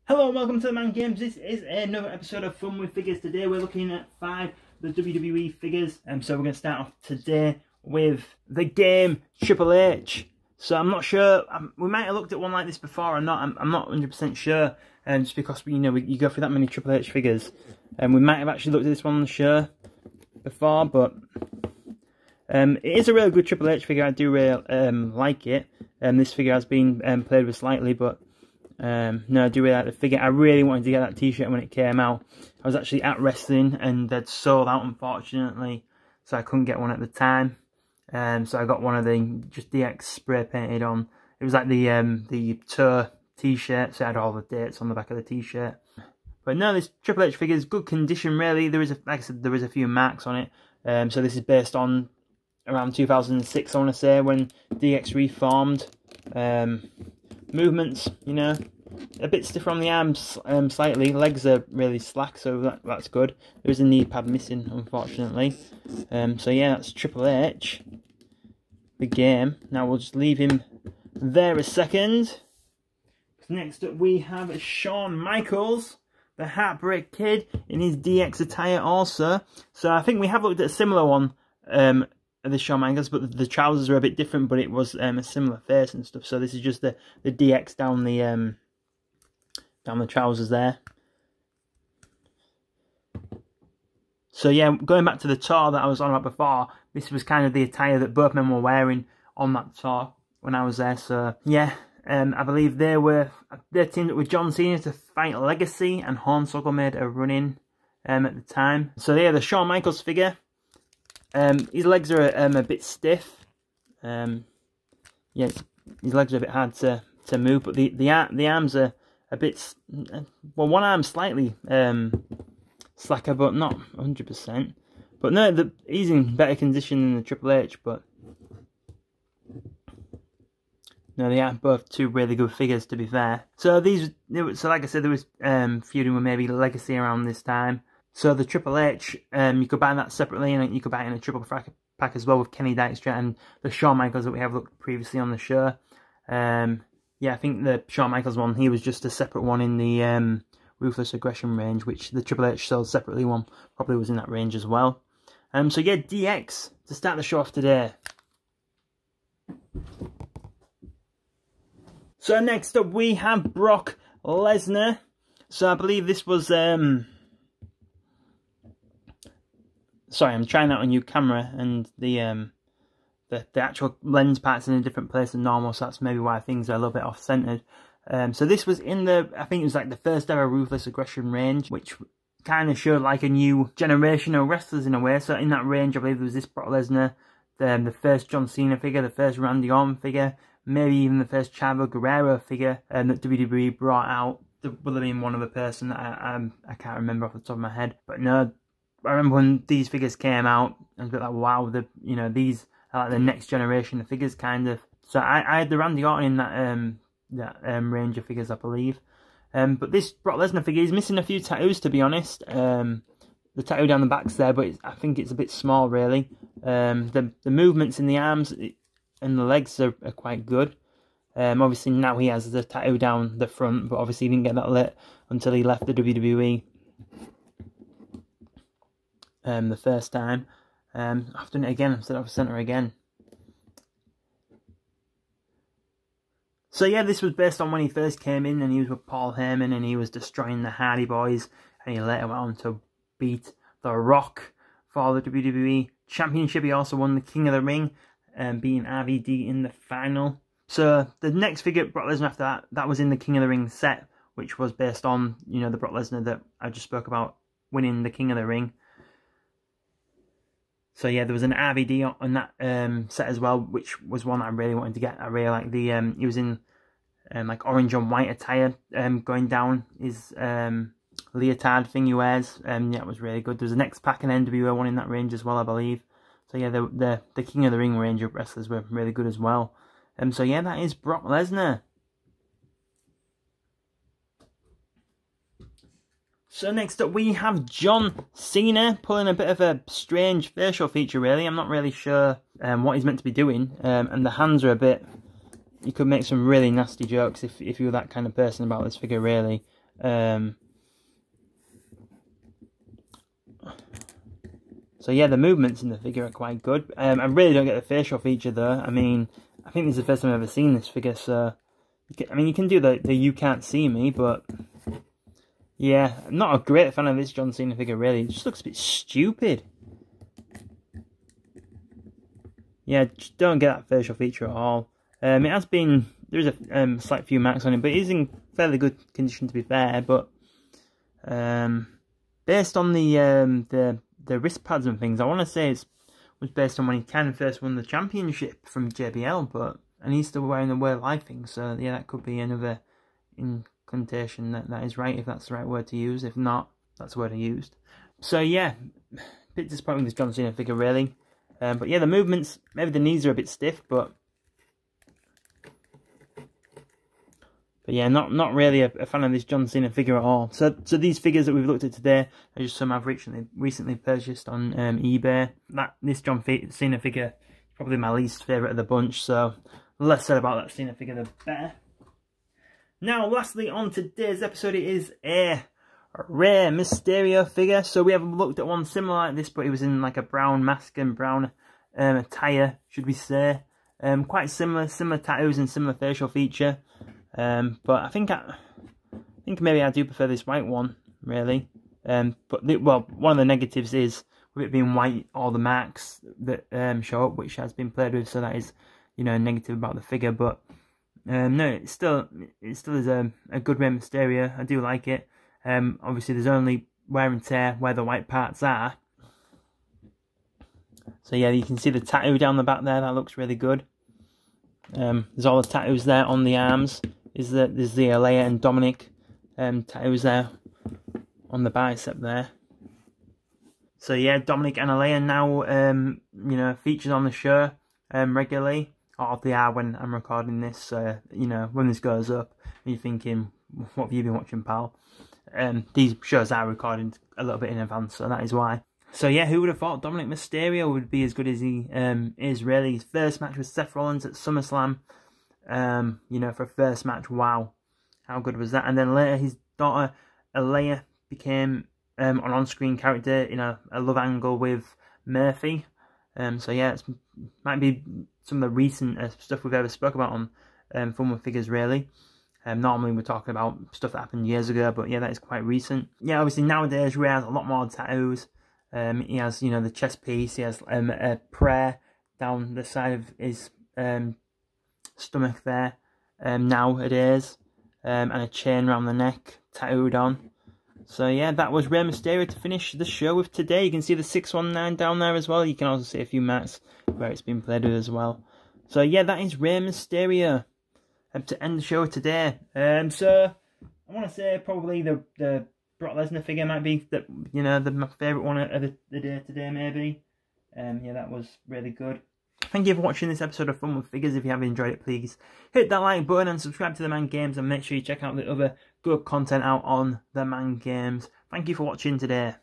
Hello and welcome to TheMan Games. This is another episode of Fun with Figures. Today we're looking at 5 of the WWE figures. So we're going to start off today with the game Triple H. So I'm not sure, we might have looked at one like this before or not. I'm not 100% sure. Just because you go through that many Triple H figures. And we might have actually looked at this one on the show before, but it is a really good Triple H figure. I do really like it. This figure has been played with slightly, but no, I do really like the figure. I really wanted to get that t-shirt when it came out. I was actually at wrestling and they'd sold out, unfortunately, so I couldn't get one at the time. So I got one of the just DX spray painted on. It was like the tour t-shirt, so it had all the dates on the back of the t-shirt. But no, this Triple H figure is good condition, really. There is, like I said, there is a few marks on it. So this is based on around 2006, I want to say, when DX reformed. Movements, you know, a bit stiffer on the arms, slightly. Legs are really slack, so that's good. There is a knee pad missing, unfortunately. So yeah, that's Triple H, the game. Now we'll just leave him there a second. Next up we have Shawn Michaels, the Heartbreak Kid, in his DX attire also. So I think we have looked at a similar one, the Shawn Michaels, but the trousers are a bit different, but it was a similar face and stuff. So this is just the DX down the trousers there. So yeah, going back to the tour that I was on about before, this was kind of the attire that both men were wearing on that tour when I was there. So yeah, I believe they teamed up with John Cena to fight Legacy, and Hornswoggle made a run-in at the time. So yeah, the Shawn Michaels figure. His legs are a bit stiff. Yeah, his legs are a bit hard to move, but the arms are a bit, well, one arm's slightly slacker, but not 100%. But no, he's in better condition than the Triple H. But no, they are both two really good figures, to be fair. So like I said, there was feuding with maybe Legacy around this time. So the Triple H, you could buy that separately, and you could buy it in a triple pack as well with Kenny Dykstra and the Shawn Michaels that we have looked previously on the show. Yeah, I think the Shawn Michaels one, he was just a separate one in the Ruthless Aggression range, which the Triple H sold separately one probably was in that range as well. So yeah, DX to start the show off today. So next up we have Brock Lesnar. So I believe this was sorry, I'm trying out a new camera, and the actual lens part's in a different place than normal, so that's maybe why things are a little bit off-centered. So this was in I think it was like the first ever Ruthless Aggression range, which kind of showed like a new generation of wrestlers in a way. So in that range, I believe there was this Brock Lesnar, the first John Cena figure, the first Randy Orton figure, maybe even the first Chavo Guerrero figure that WWE brought out. There would have been one other person that I can't remember off the top of my head, but no. I remember when these figures came out, I was a bit like, wow, these are like the next generation of figures, kind of. So I had the Randy Orton in that range of figures, I believe. But this Brock Lesnar figure is missing a few tattoos, to be honest. The tattoo down the back's there, but I think it's a bit small, really. The movements in the arms and the legs are quite good. Obviously now he has the tattoo down the front, but obviously he didn't get that lit until he left the WWE. The first time. I've done it again, I've set it off center again. So yeah, this was based on when he first came in, and he was with Paul Heyman, and he was destroying the Hardy Boys, and he later went on to beat The Rock for the WWE Championship. He also won the King of the Ring, beating RVD in the final. So the next figure, Brock Lesnar, after that was in the King of the Ring set, which was based on, the Brock Lesnar that I just spoke about winning the King of the Ring. So yeah, there was an RVD on that set as well, which was one I really wanted to get. I really like he was in like orange and white attire, going down his leotard thing he wears. Yeah, it was really good. There's an X-Pac and NWO one in that range as well, I believe. So yeah, the King of the Ring range of wrestlers were really good as well. So yeah, that is Brock Lesnar. So next up we have John Cena, pulling a bit of a strange facial feature, really. I'm not really sure what he's meant to be doing. And the hands are a bit... You could make some really nasty jokes if you were that kind of person about this figure, really. So yeah, the movements in the figure are quite good. I really don't get the facial feature though. I mean, I think this is the first time I've ever seen this figure, so... I mean, you can do the you can't see me, but... Yeah, I'm not a great fan of this John Cena figure, really. It just looks a bit stupid. Yeah, just don't get that facial feature at all. It has been... There's a slight few marks on it, but it is in fairly good condition, to be fair, but... based on the wrist pads and things, I want to say it was based on when he kind of first won the championship from JBL, but... And he's still wearing the World Life thing, so yeah, that could be another incantation that is right, if that's the right word to use. If not, that's the word I used. So yeah, a bit disappointing with this John Cena figure, really. But yeah, the movements, maybe the knees are a bit stiff, but yeah, not really a fan of this John Cena figure at all. So these figures that we've looked at today are just some I've recently purchased on eBay. This John Cena figure is probably my least favourite of the bunch, so the less said about that Cena figure, the better. Now, lastly on today's episode, it is a rare Mysterio figure. So we have looked at one similar like this, but it was in like a brown mask and brown attire, should we say. Quite similar tattoos and similar facial feature. But I think maybe I do prefer this white one, really. But one of the negatives is with it being white, all the marks that show up, which has been played with, so that is, you know, negative about the figure. But no, it still is a good rare Mysterio. I do like it. Obviously, there's only wear and tear where the white parts are. So yeah, you can see the tattoo down the back there. That looks really good. There's all the tattoos there on the arms. There's the Alea and Dominic tattoos there on the bicep there. So yeah, Dominic and Alea now you know, featured on the show regularly. Or they are when I'm recording this. You know, when this goes up, and you're thinking, what have you been watching, pal? These shows are recorded a little bit in advance, so that is why. So yeah, who would have thought Dominic Mysterio would be as good as he is, really? His first match with Seth Rollins at SummerSlam. You know, for a first match, wow. How good was that? And then later, his daughter, Alea, became an on-screen character in a love angle with Murphy. So yeah, it might be some of the recent stuff we've ever spoke about on Fun with Figures, really. Normally we're talking about stuff that happened years ago, but yeah, that is quite recent. Yeah, obviously nowadays Ray has a lot more tattoos. He has, you know, the chest piece. He has a prayer down the side of his stomach there nowadays, and a chain around the neck tattooed on. So yeah, that was Rey Mysterio to finish the show with today. You can see the 619 down there as well. You can also see a few marks where it's been played with as well. So yeah, that is Rey Mysterio to end the show today. So I want to say probably the Brock Lesnar figure might be my favourite one of the day today, maybe. Yeah, that was really good. Thank you for watching this episode of Fun with Figures. If you have enjoyed it, please hit that like button and subscribe to TheMan Games, and make sure you check out the other good content out on TheMan Games. Thank you for watching today.